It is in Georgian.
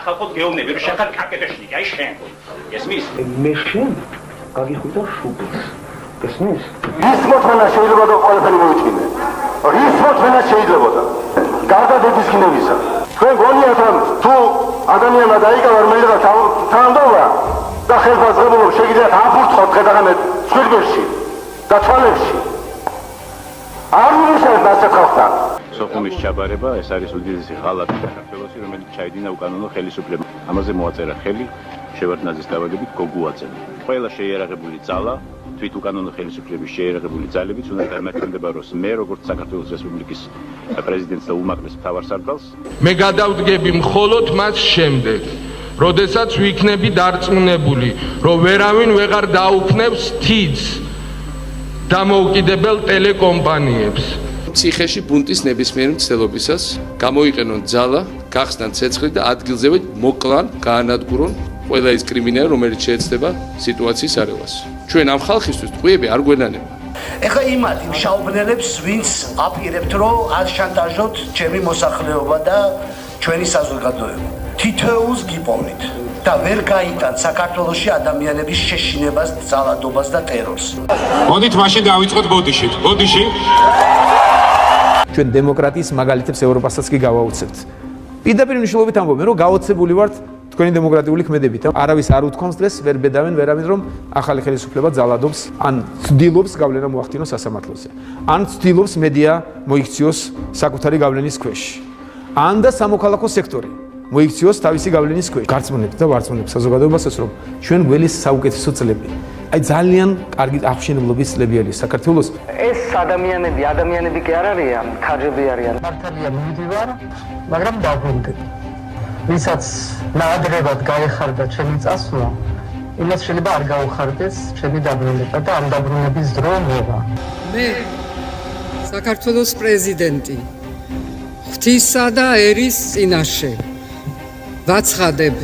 სახალხო გეუბნები, რომ შენ ხარ კაკეტეშნიკი, აი შენ. ესმის? მე შენ გაგიხვიდა შუბლს. ესმის? ის მოთხოვნა შეიძლება და ყველაფერი მოიჩინე. ის მოთხოვნა შეიძლება. გარდა დედის გინებისა. თქვენ გონიათ რომ თუ ადამიანმა დაიკავა რომელიღა თანამდებობა და ხელფასებულობა შეგიძლიათ აფურთხოთ დღე-დღე ცვირბელში და თვალებში. არ მისცემთ ასეთ ხალხთან. სოხუმის ჩაბარება ეს არის უდიდესი ღალატი საქართველოში, რომელიც ჩაიდინა უკანონო ხელისუფლებამ. ამაზე მოაწერა ხელი შევარდნაძის დავაგებით გოგუაძემ. ყველა შეიარაღებული ძალა, თვითუკანონო ხელისუფლების შეიარაღებული ძალებიც უნდა დამოუკიდებლობას მე როგორც საქართველოს რესპუბლიკის პრეზიდენტს და უმაღლეს მთავარსარდალს. მე გადავდგები მხოლოდ მას შემდეგ, როდესაც ვიქნები დარწმუნებული, რომ ვერავინ ვეღარ დაუქნევს თითს დამოუკიდებელ ტელეკომპანიებს. ციხეში ბუნტის ნებისმიერ მცდელობისას გამოიყენონ ძალა, გახსნან ცეცხლი და ადგილზევე მოკლან, გაანადგურონ ყველა ის კრიმინალი, რომელიც შეეცდება სიტუაციის არევას. ჩვენ ამ ხალხისთვის ტყვიები არ გვენანება. ეხლა იმათ იმ შაუბნელებს, ვინც აპირებთ, რომ არ შანტაჟოთ ჩემი მოსახლეობა და ჩვენი საზოგადოება. თითოეულს გიპოვნით და ვერ გაიტანთ საქართველოში ადამიანების შეშინებას, ძალადობას და ტერორს. მოდით მაშინ დავიწყოთ ბოდიშით. ბოდიში. ჩვენ დემოკრატიის მაგალითებს ევროპასაც კი გავაუცებთ. პირდაპირ მნიშვნელობით ამბობენ, რომ გაოცებული ვართ თქვენი დემოკრატიული ქმედებით. არავის არ უთქვამს დღეს, ვერ ბედავენ ვერავინ, რომ ახალი ხელისუფლება ძალადობს, ან ცდილობს გავლენა მოახდინოს სასამართლოზე. ან ცდილობს მედია მოიქციოს საკუთარი გავლენის ქვეშ. ან და სამოქალაქო სექტორი მოიქციოს თავისი გავლენის ქვეშ. გარწმუნებთ და ვარწმუნებთ საზოგადოებასაც, რომ ჩვენ გველის საუკეთესო წლები. აი ძალიან კარგი აღშენებლობის წლები არის საქართველოს. ეს ადამიანები კი არ არიან, ხარჯები არიან. მართალია მივიდივარ, მაგრამ დაგვენდებ. ვისაც ნაადრევად გაეხარდა ჩემი წასვლა, იმას შეიძლება არ გაუხარდეს ჩემი დაბრუნება და ამ დაბრუნების დრო მოვა. მე საქართველოს პრეზიდენტი ღვთისა და ერის წინაშე ვაცხადებ